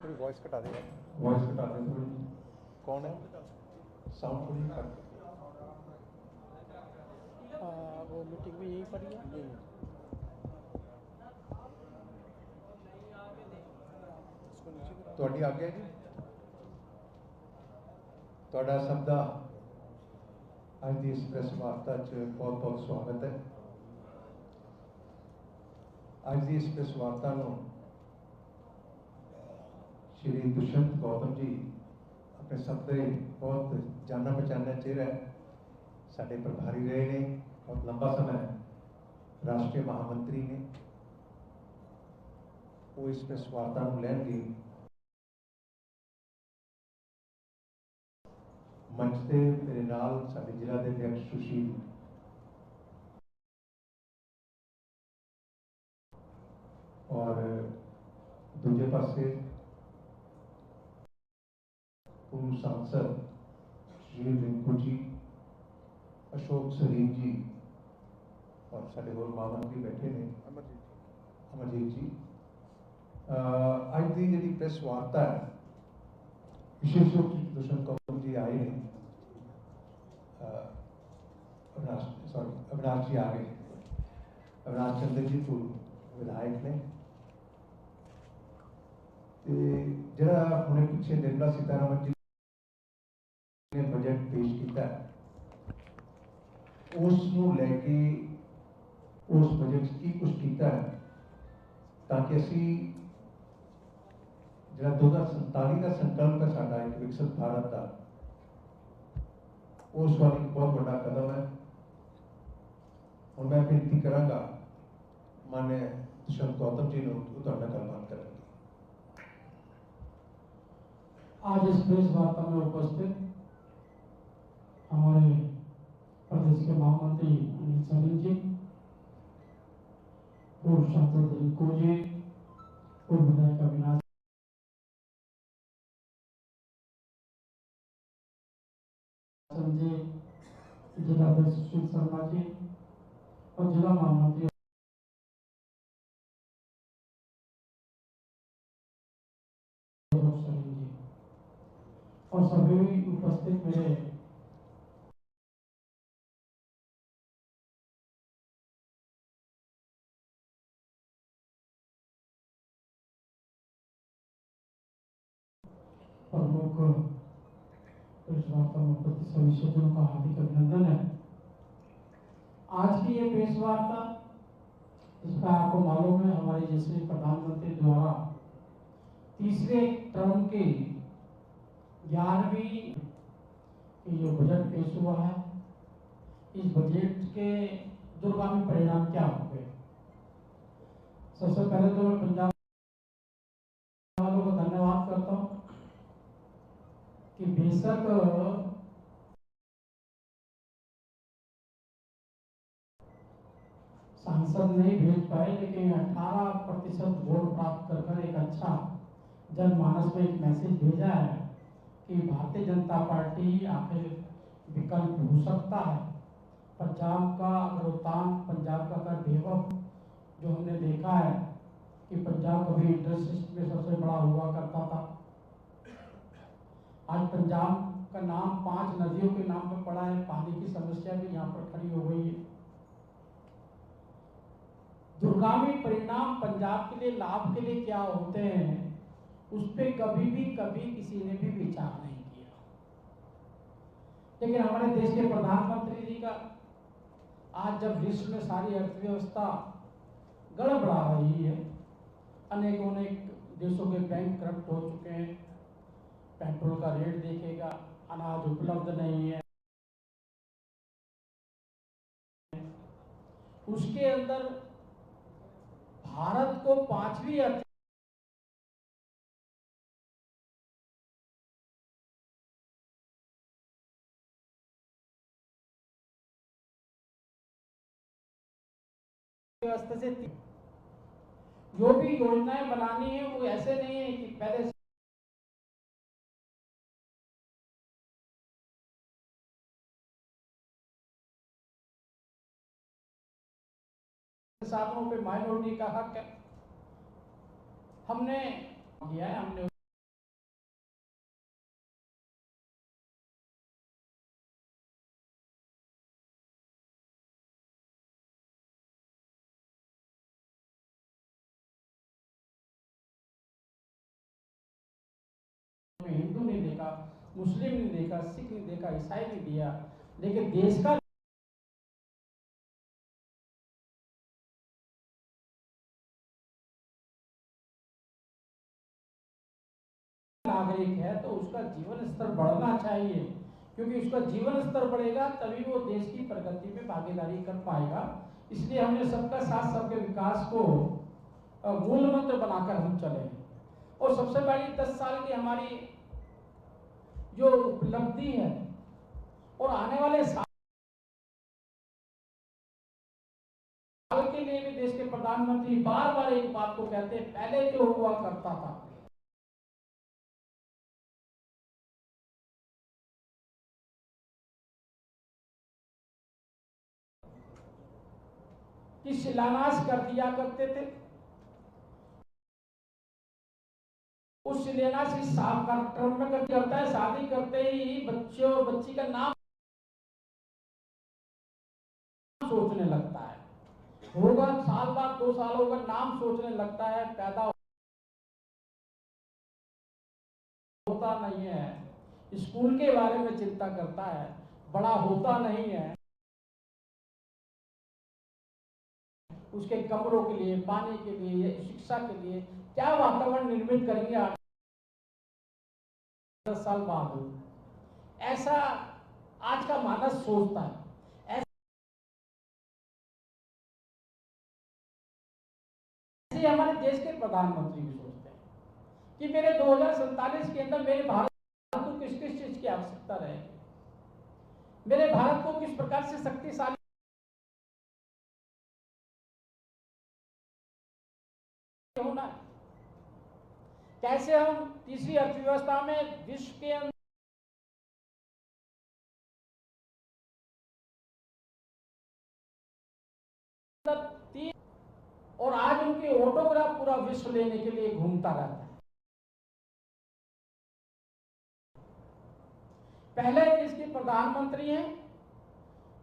थोड़ी वॉइस कटा देगा। वॉइस कटा दें थोड़ी। कौन है? साउंड थोड़ी कट। वो मीटिंग में यही पड़ी है। इसको नीचे करा। ਤੁਹਾਡੀ ਆਗਿਆ ਜੀ। ਤੁਹਾਡਾ ਸਭ ਦਾ ਅੱਜ ਦੀ ਇਸ ਪ੍ਰੈਸ ਵਾਰਤਾ 'ਚ ਬਹੁਤ ਬਹੁਤ ਸਵਾਗਤ ਹੈ। ਅੱਜ ਦੀ ਇਸ ਪ੍ਰੈਸ ਵਾਰਤਾ ਨੂੰ ਸ਼੍ਰੀ ਦੁਸ਼ਯੰਤ ਗੌਤਮ ਜੀ ਆਪਣੇ ਸਭ ਦੇ ਬਹੁਤ ਜਾਣਾ ਪਛਾਣਿਆ ਚਿਹਰਾ ਹੈ, ਸਾਡੇ ਪ੍ਰਭਾਰੀ ਰਹੇ ਨੇ, ਬਹੁਤ ਲੰਬਾ ਸਮਾਂ ਰਾਸ਼ਟਰੀ ਮਹਾਮੰਤਰੀ ਨੇ। ਉਹ ਇਸ ਪ੍ਰੈਸ ਵਾਰਤਾ ਨੂੰ ਲੈਣਗੇ। मंच से मेरे नाल साडे जिला के अध्यक्ष सुशील और दूजे पासे पूर्व सांसद श्री रिंकू जी, अशोक सलीम जी और साडे होर महामंत्री बैठे ने, अमरजीत जी। अज की जी प्रेस वार्ता है विशेष रूप से दुष्यंत गौतम जी आए हैं, अविनाश जी आ गए, अविनाश चंद्र जी पूर्व विधायक ने। जरा हमने पिछले निर्मला सीतारमण जी ने बजट पेश किया, उसनूं लैके उस बजट की कुछ किया है ताकि असी जरा 2047 का संकल्प है साडा एक विकसित भारत का, उस वाली बहुत बड़ा कदम है। और मैं बेनती करांगा माननीय दुष्यंत गौतम जी ने तुहाडे नाल गलबात करेंगे। आज इस प्रेस वार्ता में उपस्थित हमारे प्रदेश के महामंत्री अनिल सलीम जी, पूर्व सांसद रिंकू जी, पूर्व विधायक अविनाश जी, जिला अध्यक्ष सुशील शर्मा जी और जिला महामंत्री और सभी उपस्थित मेरे प्रमुख प्रेस वार्ता में उपस्थित सभी सज्जनों का हार्दिक अभिनंदन है। आज की ये प्रेस वार्ता, इसका आपको मालूम है, हमारे यशस्वी प्रधानमंत्री द्वारा तीसरे टर्म के 11वीं जो बजट पेश हुआ है, इस बजट के दूरगामी परिणाम क्या होंगे। सबसे पहले तो मैं पंजाब वालों को धन्यवाद करता हूँ कि बेशक सांसद नहीं भेज पाए, लेकिन 18% वोट प्राप्त कर एक अच्छा जनमानस में एक मैसेज भेजा है कि भारतीय जनता पार्टी आखिर विकल्प हो सकता है। पंजाब का अग्रउत्थान, पंजाब का वैभव जो हमने देखा है कि पंजाब कभी इंडस्ट्रीज में सबसे बड़ा हुआ करता था, आज पंजाब का नाम 5 नदियों के नाम पर पड़ा है। पानी की समस्या भी यहाँ पर खड़ी हो गई है। दूरगामी परिणाम पंजाब के लिए, लाभ के लिए क्या होते हैं, उस पर कभी किसी ने भी विचार नहीं किया। लेकिन हमारे देश के प्रधानमंत्री जी का आज जब विश्व में सारी अर्थव्यवस्था गड़बड़ा रही है, अनेकों देशों के बैंक करप्ट हो चुके हैं, पेट्रोल का रेट देखेगा, अनाज उपलब्ध नहीं है, उसके अंदर भारत को 5वीं व्यवस्था से जो भी योजनाएं बनानी है वो ऐसे नहीं है कि पहले साधनों पे माइनॉरिटी का हक है, हमने किया है, हमने नहीं देखा, मुस्लिम नहीं देखा, सिख नहीं देखा, ईसाई नहीं दिया, लेकिन देश का नागरिक है तो उसका जीवन स्तर बढ़ना चाहिए, क्योंकि उसका जीवन स्तर बढ़ेगा तभी वो देश की प्रगति में भागीदारी कर पाएगा। इसलिए हमने सबका साथ सबके विकास को मूल मंत्र बनाकर हम चले। और सबसे बड़ी 10 साल की हमारी जो उपलब्धि है और आने वाले साल के लिए भी देश के प्रधानमंत्री बार बार एक बात को कहते हैं, पहले जो हुआ करता था कि शिलान्यास कर दिया करते थे, उस शिलान्यास की क्रम में करता है, शादी करते ही बच्चे और बच्ची का नाम सोचने लगता है, होगा साल बाद 2 साल होगा नाम सोचने लगता है, पैदा होता नहीं है, स्कूल के बारे में चिंता करता है, बड़ा होता नहीं है, उसके कमरों के लिए, पानी के लिए, शिक्षा के लिए क्या वातावरण निर्मित करेंगे 10 साल बाद। ऐसा आज का मानस सोचता है। ऐसे हमारे देश के प्रधानमंत्री भी सोचते हैं कि मेरे 2047 के अंदर मेरे भारत को किस किस चीज की आवश्यकता रहेगी, मेरे भारत को किस प्रकार से शक्तिशाली होना है, कैसे हम तीसरी अर्थव्यवस्था में विश्व के अंदर और आज उनके ऑटोग्राफ पूरा विश्व लेने के लिए घूमता रहता है। पहले देश के प्रधानमंत्री हैं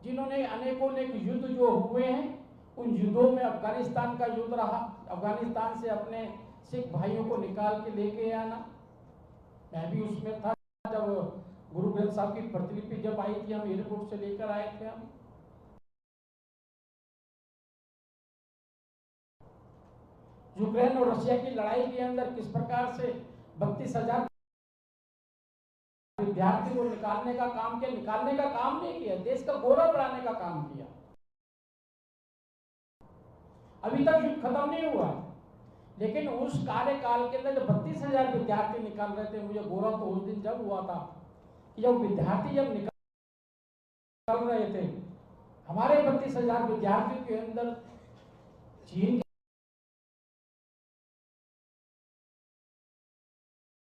जिन्होंने अनेकों युद्ध जो हुए हैं, उन युद्धों में अफगानिस्तान का युद्ध रहा, अफगानिस्तान से अपने सिख भाइयों को निकाल के लेके आना, मैं भी उसमें था जब गुरु ग्रंथ साहब की प्रतिलिपि जब आई थी, हम एयरपोर्ट से लेकर आए थे। हम यूक्रेन और रशिया की लड़ाई के अंदर किस प्रकार से 32,000 विद्यार्थी को निकालने का काम किया, निकालने का काम नहीं किया, देश का गौरव बढ़ाने का काम किया। अभी तक युद्ध खत्म नहीं हुआ, लेकिन उस कार्यकाल के अंदर जब 32,000 विद्यार्थी निकाल रहे थे, मुझे गौरव तो उस दिन जब हुआ था कि जब विद्यार्थी जब निकाल रहे थे, हमारे 32,000 विद्यार्थियों के अंदर चीन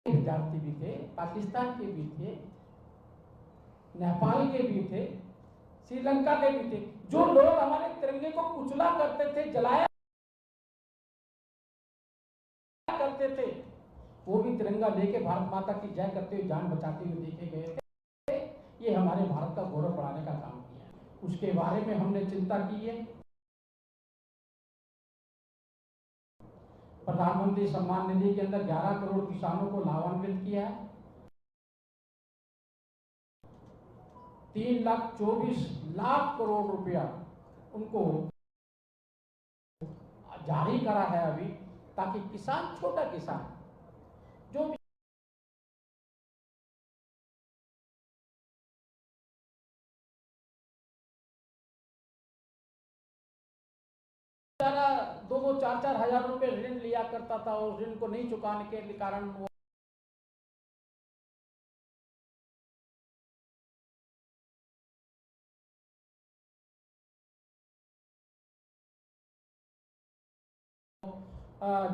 के विद्यार्थी भी थे, पाकिस्तान के भी थे, नेपाल के भी थे, श्रीलंका के भी थे। जो लोग हमारे तिरंगे को कुचला करते थे, जलाया करते थे, वो भी तिरंगा लेके भारत माता की जय करते हुए जान बचाते हुए देखे गए थे। ये हमारे भारत का गौरव बढ़ाने का काम किया है, उसके बारे में हमने चिंता की है। प्रधानमंत्री सम्मान निधि के अंदर 11 करोड़ किसानों को लाभान्वित किया है, 3,24,00,000 करोड़ रुपया उनको जारी करा है अभी, ताकि किसान, छोटा किसान जो 2-2, 4-4 हजार रुपए ऋण लिया करता था, और ऋण को नहीं चुकाने के कारण वो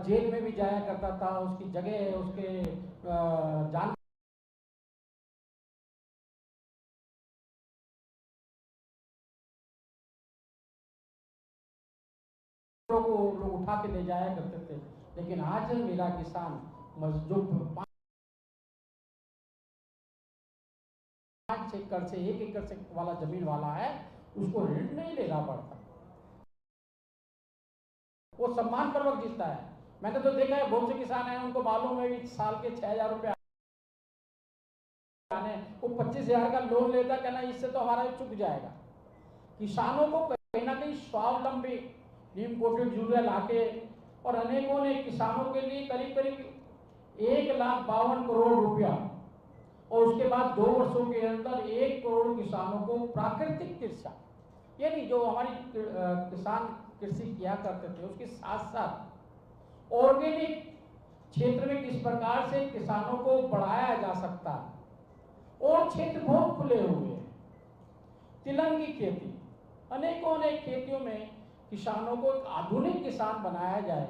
जेल में भी जाया करता था। उसकी जगह उसके जान को लोग उठा के ले जाया करते थे, लेकिन आज मेरा किसान मजदूर 5 एकड़ से 1 एकड़ से वाला जमीन वाला है, उसको ऋण नहीं लेना पड़ता, वो सम्मान पूर्वक जीता है। मैंने तो देखा है बहुत से किसान हैं, उनको मालूम है कि साल के 6,000 रुपए वो 25,000 का लोन लेता, कहना इससे तो हमारा चुक जाएगा। किसानों को कहीं ना कहीं स्वावलंबी नीम कोटेड यूरिया लाके और अनेकों ने किसानों के लिए करीब करीब 1,52 करोड़ रुपया और उसके बाद 2 वर्षों के अंदर 1 करोड़ किसानों को प्राकृतिक कृषि, यानी जो हमारी किसान कृषि किया करते थे उसके साथ साथ ऑर्गेनिक क्षेत्र में किस प्रकार से किसानों को बढ़ाया जा सकता है। और क्षेत्र बहुत खुले हुए हैं, तिलंगी खेती, अनेकों अनेक खेतियों में किसानों को एक आधुनिक किसान बनाया जाए,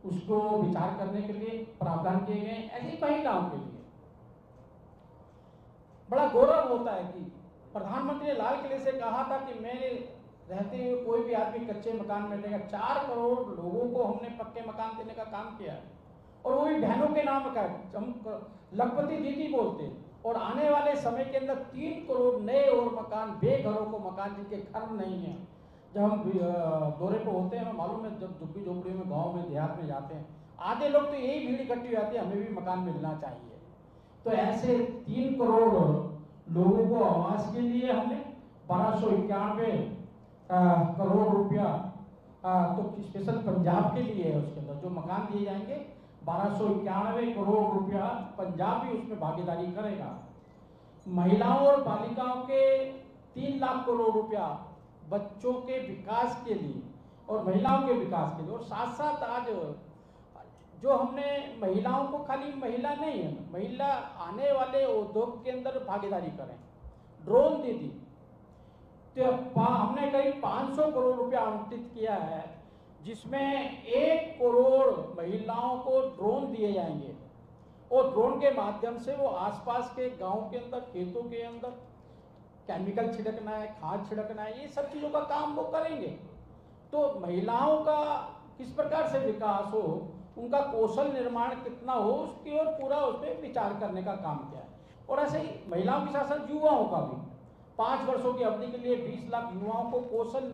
उसको विचार करने के लिए प्रावधान किए गए। ऐसी महिलाओं के लिए बड़ा गौरव होता है कि प्रधानमंत्री ने लाल किले से कहा था कि मैंने रहते हुए कोई भी आदमी कच्चे मकान में रहेगा। 4 करोड़ लोगों को हमने पक्के मकान देने का काम किया है और वो भी बहनों के नाम का, हम लखपति दीदी बोलते हैं। और आने वाले समय के अंदर 3 करोड़ नए और मकान, बेघरों को मकान जिनके घर नहीं है। जब हम दौरे पर होते हैं हमें मालूम है, जब झुग्गी झोपड़ी में गाँव में देहात में जाते हैं, आधे लोग तो यही भीड़ इकट्ठी हो जाती है, हमें भी मकान मिलना चाहिए। तो ऐसे 3 करोड़ लोगों को आवास के लिए हमने 1291 करोड़ रुपया तो स्पेशल पंजाब के लिए है। उसके अंदर जो मकान दिए जाएंगे 1291 करोड़ रुपया पंजाब भी उसमें भागीदारी करेगा। महिलाओं और बालिकाओं के 3 लाख करोड़ रुपया बच्चों के विकास के लिए और महिलाओं के विकास के लिए। और साथ साथ आज जो हमने महिलाओं को, खाली महिला नहीं है, महिला आने वाले उद्योग के अंदर भागीदारी करें, ड्रोन दीदी, तो हमने करीब 500 करोड़ रुपया आवंटित किया है, जिसमें 1 करोड़ महिलाओं को ड्रोन दिए जाएंगे। और ड्रोन के माध्यम से वो आसपास के गांव के अंदर, खेतों के अंदर केमिकल छिड़कना है, खाद छिड़कना है, ये सब चीज़ों का काम वो करेंगे। तो महिलाओं का किस प्रकार से विकास हो, उनका कौशल निर्माण कितना हो, उसकी ओर पूरा उस पर विचार करने का काम किया है। और ऐसे ही महिलाओं के साथ साथ युवाओं का भी 5 वर्षों की अवधि के लिए 20 लाख युवाओं को कौशल,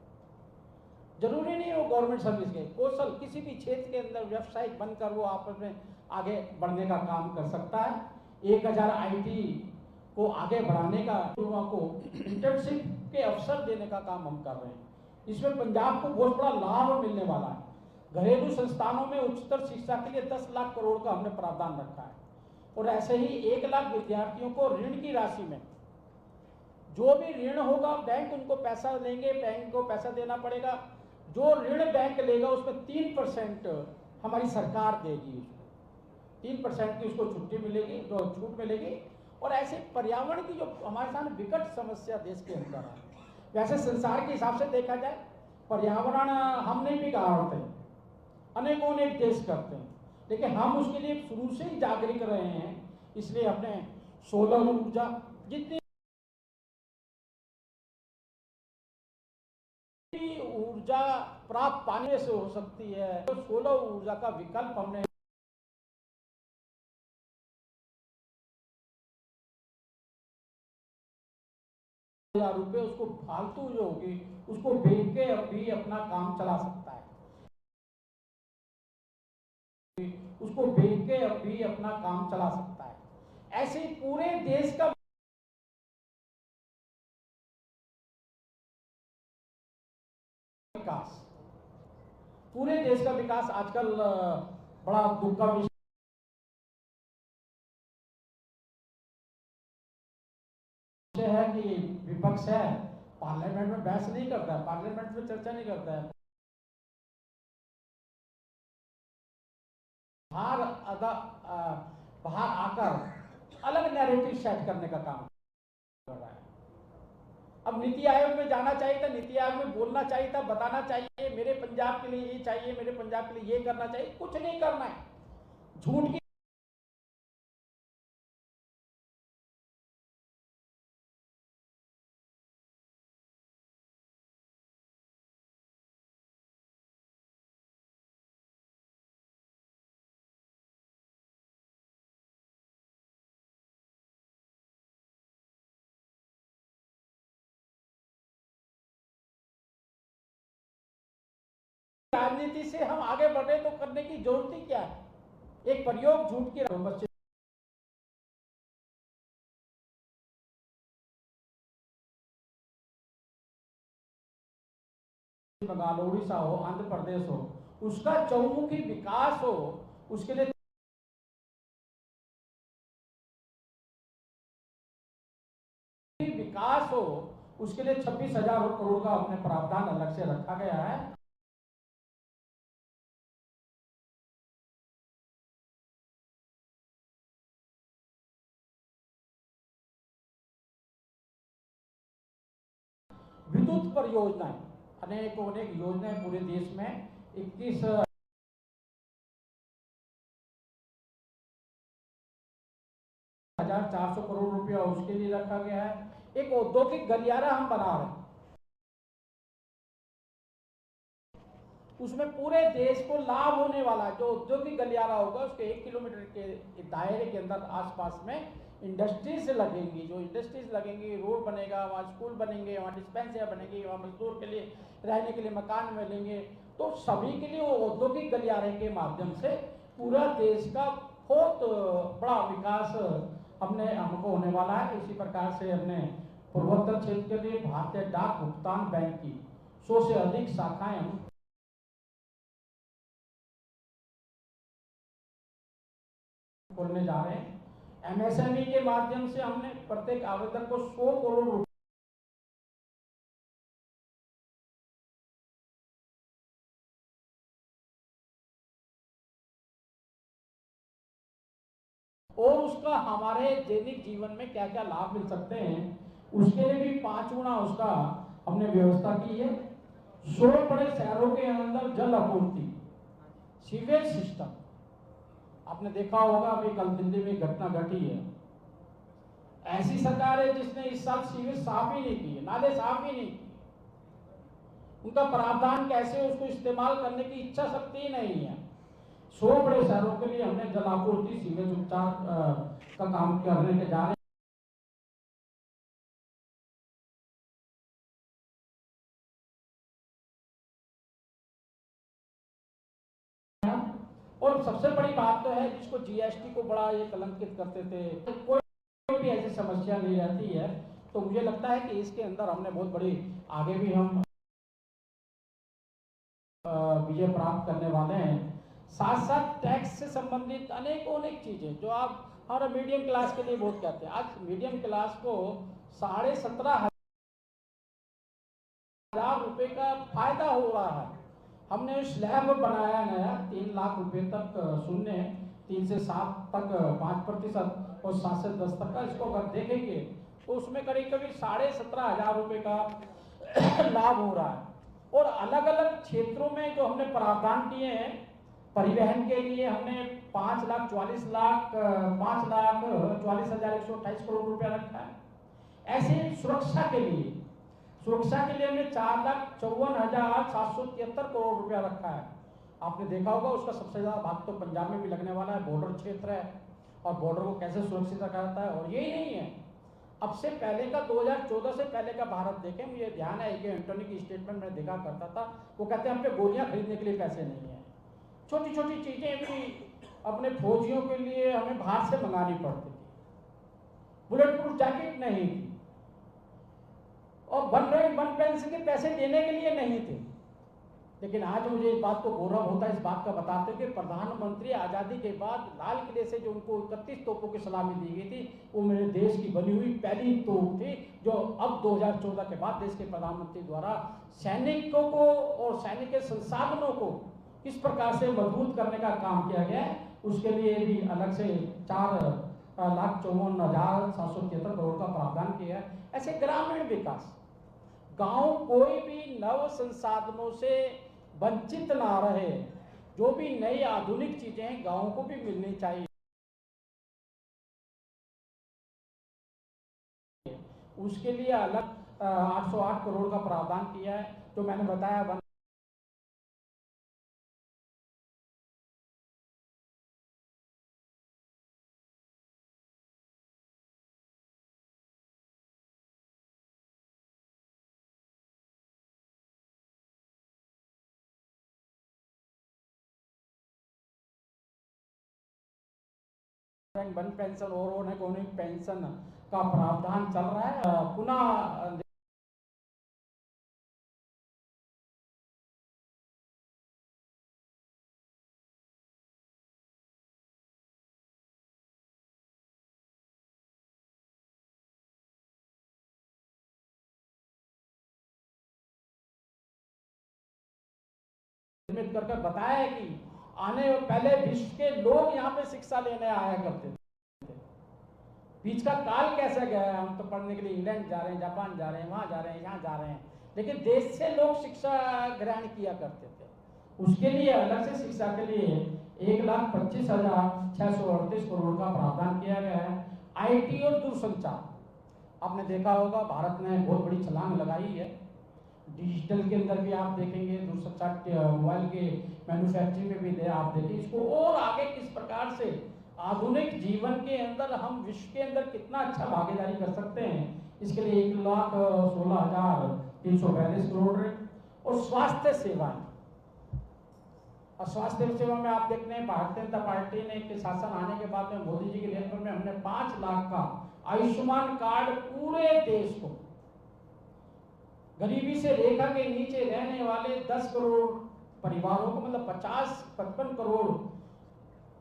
जरूरी नहीं हो गवर्नमेंट सर्विस के, कौशल किसी भी क्षेत्र के अंदर व्यवसायिक बनकर वो आपस में आगे बढ़ने का काम कर सकता है। 1000 IT को आगे बढ़ाने का, युवाओं को इंटर्नशिप के अवसर देने का काम हम कर रहे हैं। इसमें पंजाब को बहुत बड़ा लाभ मिलने वाला है। घरेलू संस्थानों में उच्चतर शिक्षा के लिए 10 लाख करोड़ का हमने प्रावधान रखा है। और ऐसे ही 1 लाख विद्यार्थियों को ऋण की राशि में, जो भी ऋण होगा बैंक उनको पैसा देंगे, बैंक को पैसा देना पड़ेगा। जो ऋण बैंक लेगा उसमें 3% हमारी सरकार देगी, उसको 3% की उसको छुट्टी मिलेगी, जो छूट मिलेगी। और ऐसे पर्यावरण की जो हमारे सामने विकट समस्या देश के अंदर है, वैसे संसार के हिसाब से देखा जाए पर्यावरण हम नहीं बिगाड़ते, अनेकों अनेक देश करते हैं, लेकिन हम उसके लिए शुरू से ही जागरूक रहे हैं। इसलिए अपने सोलर ऊर्जा, जितनी ऊर्जा प्राप्त पानी से हो सकती है, तो सोलर ऊर्जा का विकल्प हमने ₹1000 उसको फालतू जो होगी उसको बेच के भी अपना काम चला सकता है, उसको बेच के भी अपना काम चला सकता है। ऐसे पूरे देश का विकास, पूरे देश का विकास आजकल बड़ा दुख का विषय है कि विपक्ष है, पार्लियामेंट में बहस नहीं करता है, पार्लियामेंट में चर्चा नहीं करता है, बाहर आकर अलग नैरेटिव सेट करने का काम कर रहा है। अब नीति आयोग में जाना चाहिए था, नीति आयोग में बोलना चाहिए था, बताना चाहिए मेरे पंजाब के लिए ये चाहिए, मेरे पंजाब के लिए ये करना चाहिए, कुछ नहीं करना है, झूठ की राजनीति से हम आगे बढ़े तो करने की जरूरत ही क्या है। एक प्रयोग झूठ की बंगाल, उड़ीसा हो, आंध्र प्रदेश हो, उसका चौमुखी विकास हो, उसके लिए विकास हो, उसके लिए 26,000 करोड़ का अपने प्रावधान अलग से रखा गया है। विद्युत परियोजनाएं, अनेक योजनाएं पूरे देश में 21,400 करोड़ रुपया उसके लिए रखा गया है। एक औद्योगिक गलियारा हम बना रहे हैं, उसमें पूरे देश को लाभ होने वाला है। जो औद्योगिक गलियारा होगा उसके 1 किलोमीटर के दायरे के अंदर आसपास में इंडस्ट्रीज लगेंगी। जो इंडस्ट्रीज लगेंगी, रोड बनेगा, वहाँ स्कूल बनेंगे, वहाँ डिस्पेंसरी बनेंगी, वहाँ मजदूर के लिए रहने के लिए मकान मिलेंगे। तो सभी के लिए वो औद्योगिक गलियारे के माध्यम से पूरा देश का बहुत बड़ा विकास हमको होने वाला है। इसी प्रकार से हमने पूर्वोत्तर क्षेत्र के लिए भारतीय डाक भुगतान बैंक की 100 से अधिक शाखाएं हम खोलने जा रहे हैं। एमएसएमई के माध्यम से हमने प्रत्येक आवेदक को 100 करोड़ रुपए और उसका हमारे दैनिक जीवन में क्या क्या लाभ मिल सकते हैं, उसके लिए भी 5 गुना उसका हमने व्यवस्था की है। 100 बड़े शहरों के अंदर जल आपूर्ति, सीवेज सिस्टम, आपने देखा होगा अभी कल दिल्ली में घटना घटी है। ऐसी सरकार है जिसने इस साल सीवेज साफ ही नहीं किए, नाले साफ ही नहीं किए। उनका प्रावधान कैसे, उसको इस्तेमाल करने की इच्छा शक्ति ही नहीं है। 100 बड़े शहरों के लिए हमने जल आपूर्ति, सीवेज उपचार का काम करने के जा रहे हैं। और सबसे बड़ी बात तो है, जिसको जीएसटी को बड़ा ये कलंकित करते थे, तो कोई भी ऐसी समस्या नहीं रहती है। तो मुझे लगता है कि इसके अंदर हमने बहुत बड़ी आगे भी हम विजय प्राप्त करने वाले हैं। साथ साथ टैक्स से संबंधित अनेक चीजें जो आप हमारा मीडियम क्लास के लिए बहुत कहते हैं, आज मीडियम क्लास को 17,500 रुपए का फायदा हो रहा है। हमने स्लैब बनाया नया, 3 लाख रुपए तक शून्य, 3 से 7 तक 5% और 7 से 10 तक का। इसको अगर देखेंगे तो उसमें करीब 17,500 रुपए का लाभ हो रहा है। और अलग अलग क्षेत्रों में जो हमने प्रावधान किए हैं, परिवहन के लिए हमने 5,44,128 करोड़ रुपया रखा है। ऐसे सुरक्षा के लिए हमने 4,54,773 करोड़ रुपया रखा है। आपने देखा होगा उसका सबसे ज्यादा भाग तो पंजाब में भी लगने वाला है, बॉर्डर क्षेत्र है, और बॉर्डर को कैसे सुरक्षित रखा जाता है। और यही नहीं है, अब से पहले का 2014 से पहले का भारत देखें, मुझे ध्यान है कि एंटोनी की स्टेटमेंट में देखा करता था, वो कहते हैं हम पे गोलियां खरीदने के लिए पैसे नहीं है। छोटी छोटी चीजें भी अपने फौजियों के लिए हमें बाहर से मंगानी पड़ती थी, बुलेट प्रूफ जैकेट नहीं थी, और वन पेंशन के पैसे देने के लिए नहीं थे। लेकिन आज मुझे इस बात को गौरव होता है इस बात का बताते हुए कि प्रधानमंत्री आजादी के बाद लाल किले से जो उनको 31 तोपों की सलामी दी गई थी, वो मेरे देश की बनी हुई पहली तोप थी, जो अब 2014 के बाद देश के प्रधानमंत्री द्वारा सैनिकों को और सैनिक के संसाधनों को किस प्रकार से मजबूत करने का काम किया गया है, उसके लिए भी अलग से 4,54,773 करोड़ का प्रावधान किया है। ऐसे ग्रामीण विकास, गांव कोई भी नव संसाधनों से वंचित ना रहे, जो भी नई आधुनिक चीजें हैं गांवों को भी मिलनी चाहिए, उसके लिए अलग 808 करोड़ का प्रावधान किया है। जो मैंने बताया, वन पेंशन और पेंशन का प्रावधान चल रहा है। पुनः निर्मित करके बताया है कि पहले विश्व के लोग यहाँ पे शिक्षा लेने आया करते थे। बीच का काल कैसे गया है, हम तो पढ़ने के लिए इंग्लैंड जा रहे हैं, जापान जा रहे हैं, वहाँ जा रहे हैं, यहाँ जा रहे हैं, लेकिन देश से लोग शिक्षा ग्रहण किया करते थे। उसके लिए अलग से शिक्षा के लिए 1,25,638 करोड़ का प्रावधान किया गया है। IT और दूरसंचार, आपने देखा होगा भारत ने बहुत बड़ी छलांग लगाई है। डिजिटल के अंदर भी आप देखेंगे, दूरसंचार मोबाइल के मैन्युफैक्चरिंग में भी आप देखें इसको, और आगे किस प्रकार से आधुनिक जीवन के अंदर हम विश्व के अंदर कितना अच्छा भागीदारी कर सकते हैं, इसके लिए 1,16,342 करोड़ है। और स्वास्थ्य सेवाएं, और स्वास्थ्य सेवा में आप देखते हैं भारतीय जनता पार्टी ने के शासन आने के बाद में मोदी जी के नेतृत्व में हमने 5 लाख का आयुष्मान कार्ड पूरे देश को, गरीबी से रेखा के नीचे रहने वाले 10 करोड़ परिवारों को, मतलब 55 करोड़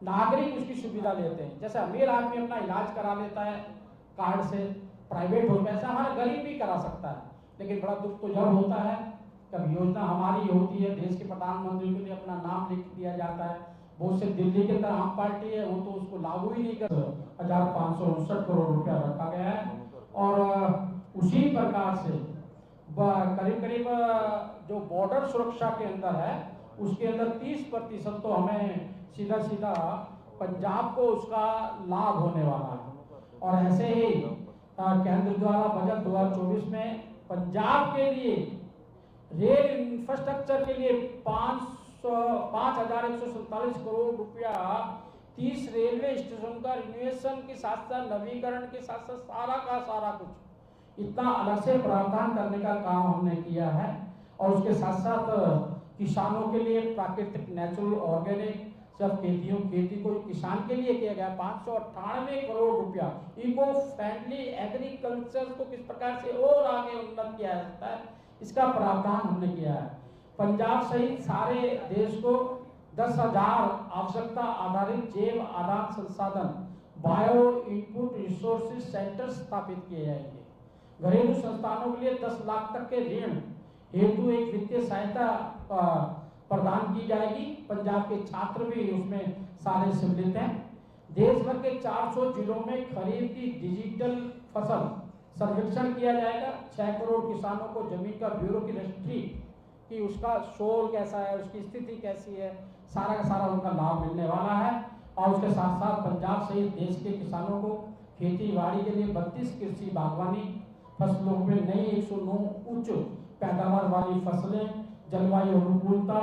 नागरिक उसकी सुविधा लेते हैं। जैसे अमीर आदमी अपना इलाज करा लेता है कार्ड से, प्राइवेट हो, वैसा हमारा गरीब भी करा सकता है। लेकिन बड़ा दुख तो जब होता है कभी योजना हमारी होती है, देश के प्रधानमंत्री के लिए अपना नाम लिख दिया जाता है, बहुत से दिल्ली के अंदर आम पार्टी है वो तो उसको लागू ही नहीं कर, 1,559 करोड़ रुपया रखा गया है। और उसी प्रकार से करीब करीब जो बॉर्डर सुरक्षा के अंदर है उसके अंदर 30% तो हमें सीधा सीधा पंजाब को उसका लाभ होने वाला है। और ऐसे ही केंद्र द्वारा बजट 2024 में पंजाब के लिए रेल इंफ्रास्ट्रक्चर के लिए 5,147 करोड़ रुपया 30 रेलवे स्टेशन का रिनोवेशन के साथ साथ नवीकरण के साथ साथ सारा का सारा कुछ इतना अलग से प्रावधान करने का काम हमने किया है। और उसके साथ साथ किसानों के लिए प्राकृतिक नेचुरल ऑर्गेनिक सब खेती को किसान के लिए किया गया 598 करोड़ रुपया। इको फ्रेंडली एग्रीकल्चर को किस प्रकार से और आगे उन्नत किया जा सकता है, इसका प्रावधान हमने किया है। पंजाब सहित सारे देश को 10,000 आवश्यकता आधारित जैव आदान संसाधन बायो इनपुट रिसोर्सेज सेंटर स्थापित किए जाएंगे। घरेलू संस्थानों के लिए 10 लाख तक के ऋण हेतु एक वित्तीय सहायता प्रदान की जाएगी। पंजाब के छात्र भी उसमें सारे सम्मिलित हैं। देश भर के 400 जिलों में खरीफ की डिजिटल फसल सर्वेक्षण किया जाएगा। 6 करोड़ किसानों को जमीन का ब्यूरो की रजिस्ट्री कि उसका शोर कैसा है, उसकी स्थिति कैसी है, सारा का सारा उनका लाभ मिलने वाला है। और उसके साथ साथ पंजाब सहित देश के किसानों को खेती बाड़ी के लिए 32 कृषि बागवानी फसलों में नई 109 उच्च पैदावार वाली फसलें, जलवायु अनुकूलता,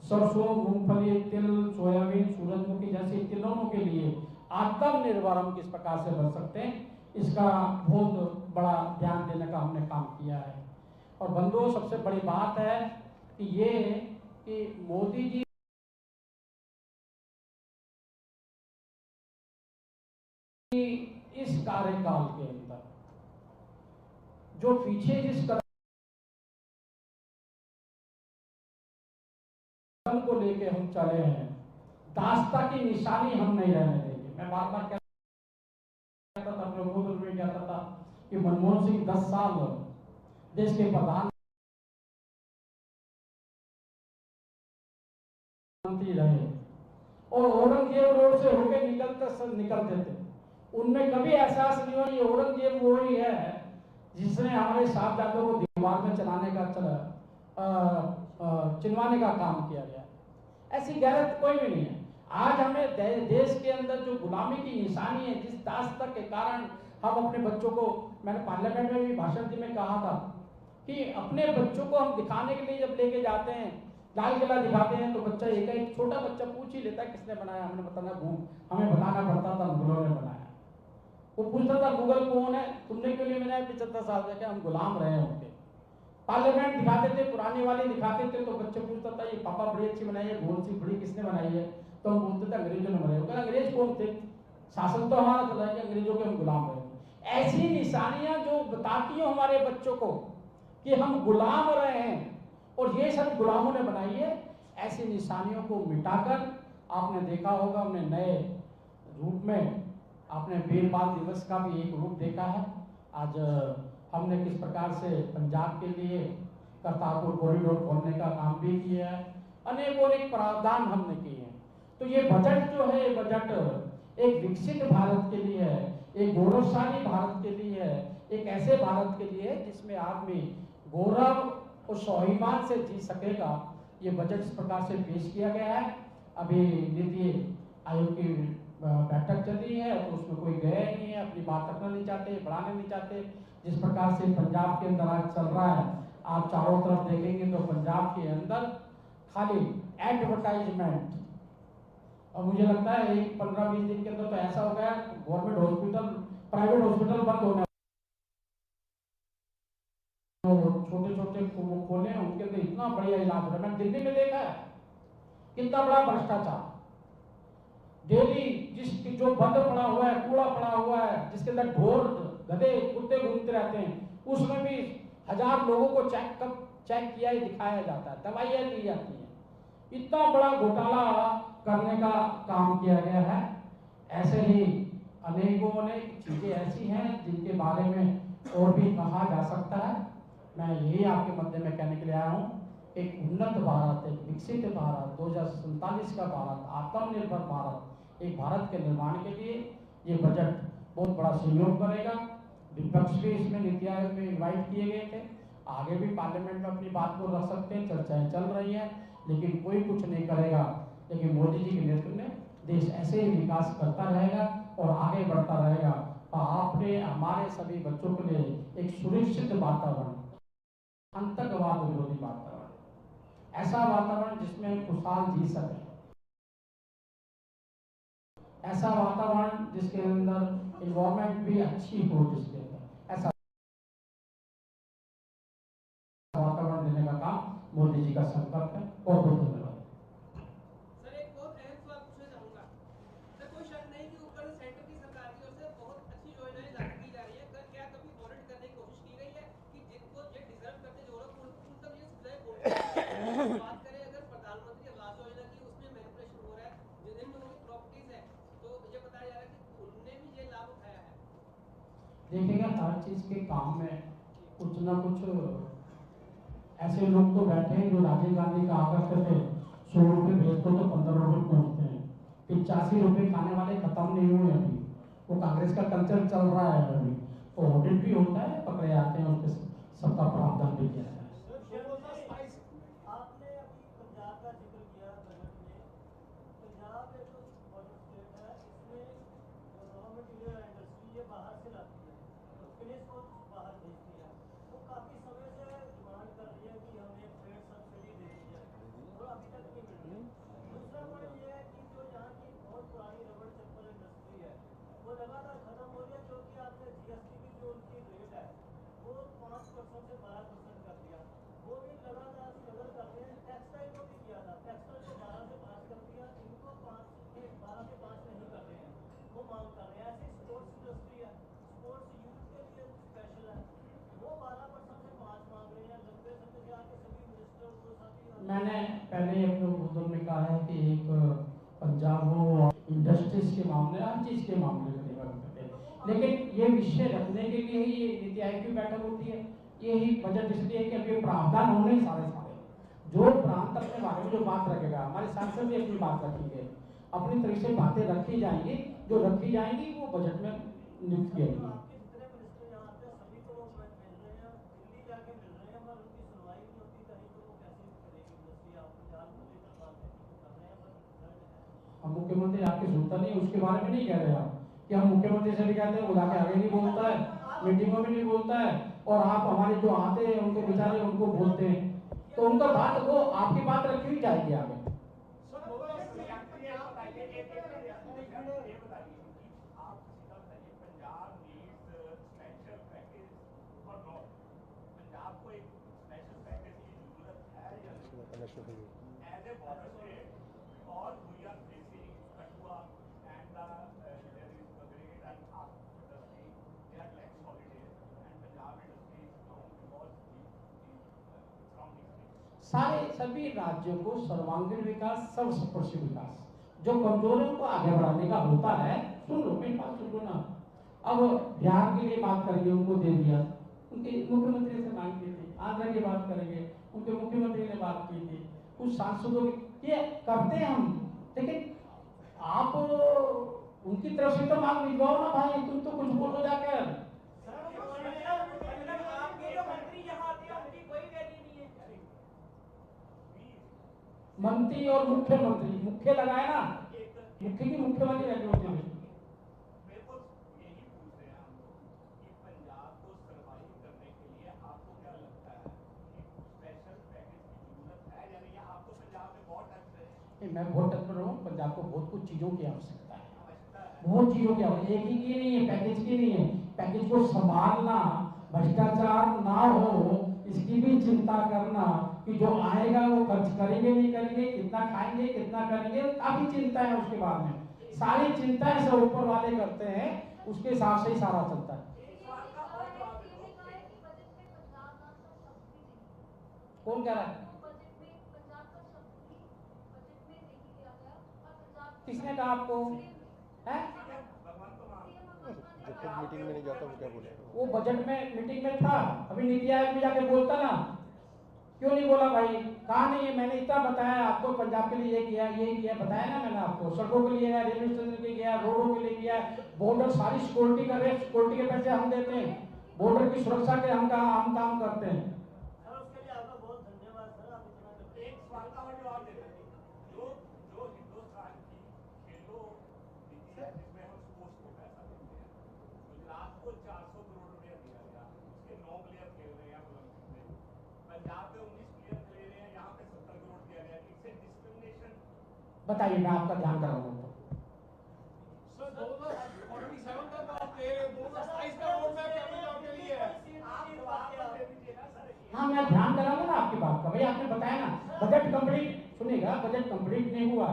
सरसों, मूंगफली, तिल, सोयाबीन, सूरजमुखी जैसी तिलों के लिए आत्मनिर्भर हम किस प्रकार से बन सकते हैं, इसका बहुत बड़ा ध्यान देने का हमने काम किया है। और बंधुओं, सबसे बड़ी बात है कि ये कि मोदी जी इस कार्यकाल के अंदर जो पीछे जिस कदम को लेके हम चले हैं, दास्ता की निशानी हम नहीं रहने देंगे। मैं बार बार कहता था, में कहता था कि मनमोहन सिंह 10 साल देश के प्रधानमंत्री रहे और औरंगजेब रोड से होके निकलते थे। उनमें कभी एहसास नहीं हुआ ये औरंगजेब वही है जिसने हमारे साहबजादों को दीवार में चलाने का चिनवाने का काम किया गया। ऐसी गैरत कोई भी नहीं है। आज हमें देश के अंदर जो गुलामी की निशानी है, जिस दास्ता के कारण हम अपने बच्चों को, मैंने पार्लियामेंट में भी भाषण में कहा था कि अपने बच्चों को हम दिखाने के लिए जब लेके जाते हैं, लाल किला दिखाते हैं, तो बच्चा एक छोटा बच्चा पूछ ही लेता है किसने बनाया। हमने हमें बताना पड़ता था मुगलों ने बनाया। वो पूछता था मुगल कौन है, तुमने क्यों नहीं बनाया 75 साल से, हम गुलाम रहे होंगे। पार्लियामेंट दिखाते थे, पुरानी वाली दिखाते थे, तो बच्चे पूछता था ये पापा बड़ी अच्छी बनाई है, गोल सी बड़ी किसने बनाई है, तो हम बोलते थे अंग्रेजों ने बनाई। वो अंग्रेज कौन थे, शासन तो हमारा चला है, अंग्रेजों के हम गुलाम रहे। ऐसी निशानियां जो बताती हो हमारे बच्चों को कि हम गुलाम रहे हैं और ये सब गुलामों ने बनाई है, ऐसी निशानियों को मिटाकर आपने देखा होगा हमने नए रूप में आपने वीर बाल दिवस का भी एक रूप देखा है। आज हमने किस प्रकार से पंजाब के लिए करतारपुर कॉरिडोर खोलने का काम भी किया है। अनेकों प्रावधान हमने किए हैं। तो ये बजट जो है, ये बजट एक विकसित भारत के लिए है, एक गौरवशाली भारत के लिए है, एक ऐसे भारत के लिए जिसमें आदमी गौरव और स्वाभिमान से जी सकेगा। ये बजट इस प्रकार से पेश किया गया है। अभी नीति आयोग की बैठक चल रही है, तो उसमें कोई गया ही नहीं है, अपनी बात रखना नहीं चाहते, बढ़ाना नहीं चाहते। जिस प्रकार से पंजाब के अंदर आज चल रहा है, आप चारों तरफ देखेंगे तो पंजाब के अंदर खाली एडवर्टाइजमेंट। और मुझे लगता है एक 15-20 दिन के अंदर तो ऐसा हो गया, गवर्नमेंट हॉस्पिटल, प्राइवेट हॉस्पिटल बंद होने, छोटे छोटे खोले हैं, उनके अंदर इतना बढ़िया इलाज हो रहा है। मैंने दिल्ली में देखा है कितना बड़ा भ्रष्टाचार। डेली जो बंद पड़ा हुआ है, कूड़ा पड़ा हुआ है, जिसके अंदर ढोर गधे कुत्ते घूमते रहते हैं, उसमें भी 1000 लोगों को चेक किया ही दिखाया जाता है, दवाइयाँ ली जाती हैं। इतना बड़ा घोटाला करने का काम किया गया है। ऐसे ही अनेकों चीजें ऐसी हैं जिनके बारे में और भी कहा जा सकता है। मैं यही आपके मध्य में कहने के लिए आया हूँ, एक उन्नत भारत, एक विकसित भारत, 2047 का भारत, आत्मनिर्भर भारत, एक भारत के निर्माण के लिए ये बजट बहुत बड़ा सहयोग करेगा। विपक्ष भी इसमें नीति आयोग में इन्वाइट किए गए थे, आगे भी पार्लियामेंट में अपनी बात को रख सकते हैं, चर्चाएं चल रही हैं, लेकिन कोई कुछ नहीं करेगा। लेकिन मोदी जी के नेतृत्व में देश ऐसे ही विकास करता रहेगा और आगे बढ़ता रहेगा। और आपने हमारे सभी बच्चों के लिए एक सुरक्षित वातावरण, आतंकवाद विरोधी वातावरण, ऐसा वातावरण जिसमें हम खुशहाल जी सकें, ऐसा वातावरण जिसके अंदर इन्वायरमेंट भी अच्छी हो, जिसके अंदर ऐसा वातावरण देने का काम मोदी जी का संकल्प है। और बहुत धन्यवाद। सर, एक बहुत अहम सवाल पूछना चाहूंगा। सर, कोई शक नहीं कि ऊपर सेंटर की सरकार की ओर से बहुत अच्छी योजनाएं लागू की जा रही है। क्या कभी ऑडिट करने की कोशिश की गई है कि जिनको जो डिजर्व करते जो लोग उन तक ये सुविधाएं पहुंचे? बात करें अगर प्रधानमंत्री आवास योजना की, उसमें मैनिपुलेशन हो रहा है, जिन लोगों की प्रॉपर्टीज है, तो ये बताया जा रहा है कि उन्होंने भी ये लाभ उठाया है। देखिएगा, हर चीज के काम में कुछ ना कुछ ऐसे लोग तो बैठे हैं जो राजीव गांधी का आकर करते 100 रुपये भेज दो तो 15 रुपये पहुंचते हैं। 85 रुपये खाने वाले खत्म नहीं हुए अभी, वो कांग्रेस का कल्चर चल रहा है अभी। तो ऑडिट भी होता है, पकड़े जाते हैं, उसके सबका प्रावधान भी किया जाता है। आपने अभी पंजाब का जिक्र किया बजट में। पंजाब एक बॉर्डर स्टेट है, इसमें जो रॉ मटेरियल इंडस्ट्री ये बाहर से लाती है, तो फिनिश को बाहर भेजती है। वो काफ़ी समय से डिमांड कर रही है कि हमें ट्रेड सब्सिडी दे दी जाए, और अभी तक नहीं मिल रही। दूसरा पॉइंट ये है कि जो यहाँ की बहुत पुरानी रबड़ चप्पल इंडस्ट्री है, वो लगातार खत्म हो रही है, क्योंकि आपने जीएसटी की जो उनकी रेट है वो 5% से 12% कर दिया। वो भी लगातार स्ट्रगल कर रहे हैं। टेक्सटाइल को भी किया था, टेक्सटाइल को 12 से 5 कर दिया, इनको 12 से 5 नहीं कर रहे हैं, वो मांग कर रहे हैं। ऐसे स्पोर्ट्स इंडस्ट्री है, स्पोर्ट्स यूथ के लिए स्पेशल है, वो 12% से 5 मांग रहे हैं। लंबे समय से आके सभी मिनिस्टर को साथी। मैंने पहले ही अपने उद्योग में कहा है कि एक पंजाब हो इंडस्ट्रीज के मामले, हर चीज के मामले में निर्भर करते हैं, लेकिन ये विषय रखने के लिए ही ये नीति आयोग की बैठक होती है। यही बजट इसलिए कि अब ये प्रावधान होने सारे जो प्रांत अपने बारे में जो बात रखेगा, हमारे सांसद भी अपनी बात रखेंगे, अपनी तरह से बातें रखी जाएंगी, जो रखी जाएंगी वो बजट में नियुक्त किया जाएगा। आपके जितने मिनिस्टर यहाँ आते हैं सभी को मिल रहे हैं, दिल्ली जाके मिल रहे हैं, मगर उनकी सुनवाई नहीं होती कहीं, तो वो कैसे करेगी इंडस्ट्री? आप पंजाब को लेकर बात कर रहे हैं, पर हम मुख्यमंत्री आपकी सुनता नहीं, उसके बारे में नहीं कह रहे आप कि हम मुख्यमंत्री से भी कहते हैं, बुला के आगे नहीं बोलता है, मीटिंगों में नहीं बोलता है, और आप हमारे जो आते हैं उनको बेचारे उनको बोलते हैं, तो उनका बात वो आपकी बात रखी हुई जाएगी आगे। सारे सभी राज्यों को सर्वांगीण विकास, सर्वस्पर्शी विकास, जो कमजोरियों को आगे बढ़ाने का होता है। सुन लो, मेरी बात सुन लो ना। अब बिहार के लिए बात करेंगे, उनको दे दिया, उनके मुख्यमंत्री से मांग की थी। आंध्र की बात करेंगे, उनके मुख्यमंत्री ने बात की थी। कुछ सांसदों ये करते हैं हम, लेकिन आप उनकी तरफ से तो मांग भिजवाओ ना भाई, तुम तो कुछ बोलो जाकर। आपके जो मंत्री यहाँ आते हैं उनकी कोई वैल्यू नहीं है। मंत्री और मुख्यमंत्री, मुख्य लगाए ना, मुख्य की मुख्यमंत्री वैल्यू होती है। मैं बहुत तत्पर हूँ, पंजाब को बहुत कुछ चीज़ों की आवश्यकता है, बहुत चीज़ों की आवश्यकता, एक ही की नहीं है, पैकेज की नहीं है, पैकेज को संभालना, भ्रष्टाचार ना हो इसकी भी चिंता करना, कि जो आएगा वो खर्च करेंगे नहीं करेंगे, कितना खाएंगे कितना करेंगे, काफी चिंता है उसके बाद में, सारी चिंताएं सब ऊपर वाले करते हैं, उसके हिसाब से ही सारा चलता है। कौन कह रहा है? किसने कहा आपको? है? जब तक मीटिंग में नहीं जाता वो क्या बोलेगा? वो बजट में मीटिंग में था, अभी नीति आयोग में जाके बोलता ना, क्यों नहीं बोला भाई? कहा नहीं है, मैंने इतना बताया आपको, पंजाब के लिए ये किया बताया ना मैंने आपको, सड़कों के लिए, रेलवे स्टेशन के लिए, रोडों के लिए किया, बॉर्डर सारी सिक्योरिटी कर रहे हैं, सिक्योरिटी के पैसे हम देते हैं, बॉर्डर की सुरक्षा के हम काम करते हैं। सर उसके लिए आपका बहुत धन्यवाद सर, आप इतना एक सवाल का और जवाब देना जो हिंदुस्तान की खेलो नीति है जिसमें हम स्पोर्ट्स को पैसा देते हैं, गुजरात को 400 करोड़ रुपया दिया गया, उसके 9 प्लेयर खेल रहे हैं ओलंपिक में, पंजाब में 19 प्लेयर खेल रहे हैं, यहाँ पे 70 करोड़ दिया गया, इससे डिस्क्रिमिनेशन। बताइए, मैं आपका ध्यान कराऊंगा। सर 2047 का आप दे रहे हो, 2027 का रोड मैप क्या पंजाब के लिए है? आप जवाब दे दीजिए ना सर। हाँ, मैं ध्यान कराऊंगा ना आपकी बात का। भाई आपने बताया ना, बजट कंप्लीट, सुनिएगा, बजट कंप्लीट नहीं हुआ,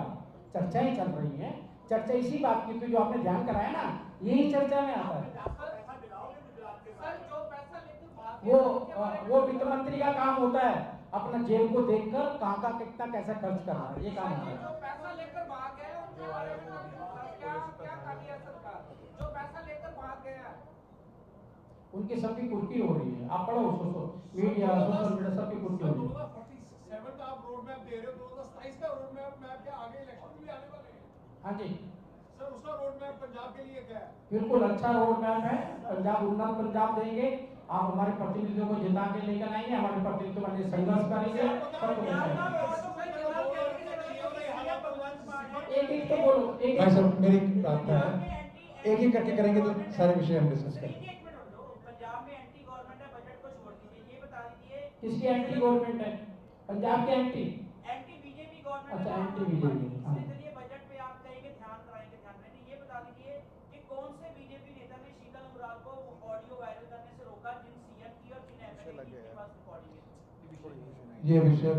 चर्चा ही चल रही है, चर्चा इसी बात की, जो आपने ध्यान कराया ना, यही चर्चा में आता है। वो वित्त मंत्री का काम होता है, अपना जेब को देखकर कहाँ का कितना कैसे खर्च करना है, ये काम होता है। जो पैसा लेकर भाग गए उनके बारे में क्या कर दिया सरकार? जो पैसा लेकर भाग गया, उनकी सबकी कुर्की हो रही है, आप पढ़ो मीडिया, सोशल मीडिया सबकी कुर्की हो रही है। 2047 का आप रोड मैप दे रहे हो, 2027 का रोड मैप क्या आगे इलेक्शन भी आने वाले हैं? हाँ जी सर, उसका रोड मैप पंजाब के लिए क्या है? बिल्कुल अच्छा रोड मैप है, पंजाब उन्नत पंजाब देंगे, आप हमारे प्रतिनिधियों को जिता के लेकर आएंगे, हमारे प्रतिनिधियों के लिए संघर्ष करेंगे, सबको एक तो बोलो, भाई साहब मेरी बात है, एक करके करेंगे तो सारे विषय हम डिस्कस करेंगे। पंजाब में एंटी गवर्नमेंट है, बजट को छोड़ दीजिए, ये बता दीजिए किसकी एंटी गवर्नमेंट है? पंजाब के एंटी बीजेपी गवर्नमेंट। अच्छा, एंटी बीजेपी। चलिए बजट पे आप कहेंगे ध्यान कराएंगे, ये बता दीजिए कि कौन से बीजेपी नेता ने शीतल उमराव को ऑडियो वायरल करने से रोका, जिन सीएम की और जिन एमएलए के पास रिकॉर्डिंग है? ये विषय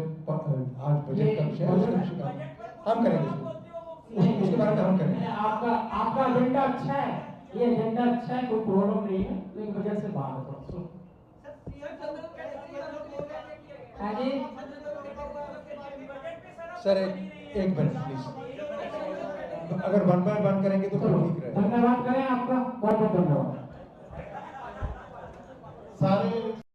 आज बजट का विषय है, उसके विषय का हम करेंगे, उसके बारे में हम करेंगे। आपका एजेंडा अच्छा है, ये एजेंडा अच्छा है, कोई प्रॉब्लम नहीं है, लेकिन बजट से बाहर है थोड़ा। हाँ जी सर एक मिनट प्लीज, अगर 1 by 1 करेंगे तो ठीक रहेगा। धन्यवाद करें आपका, बहुत बहुत धन्यवाद।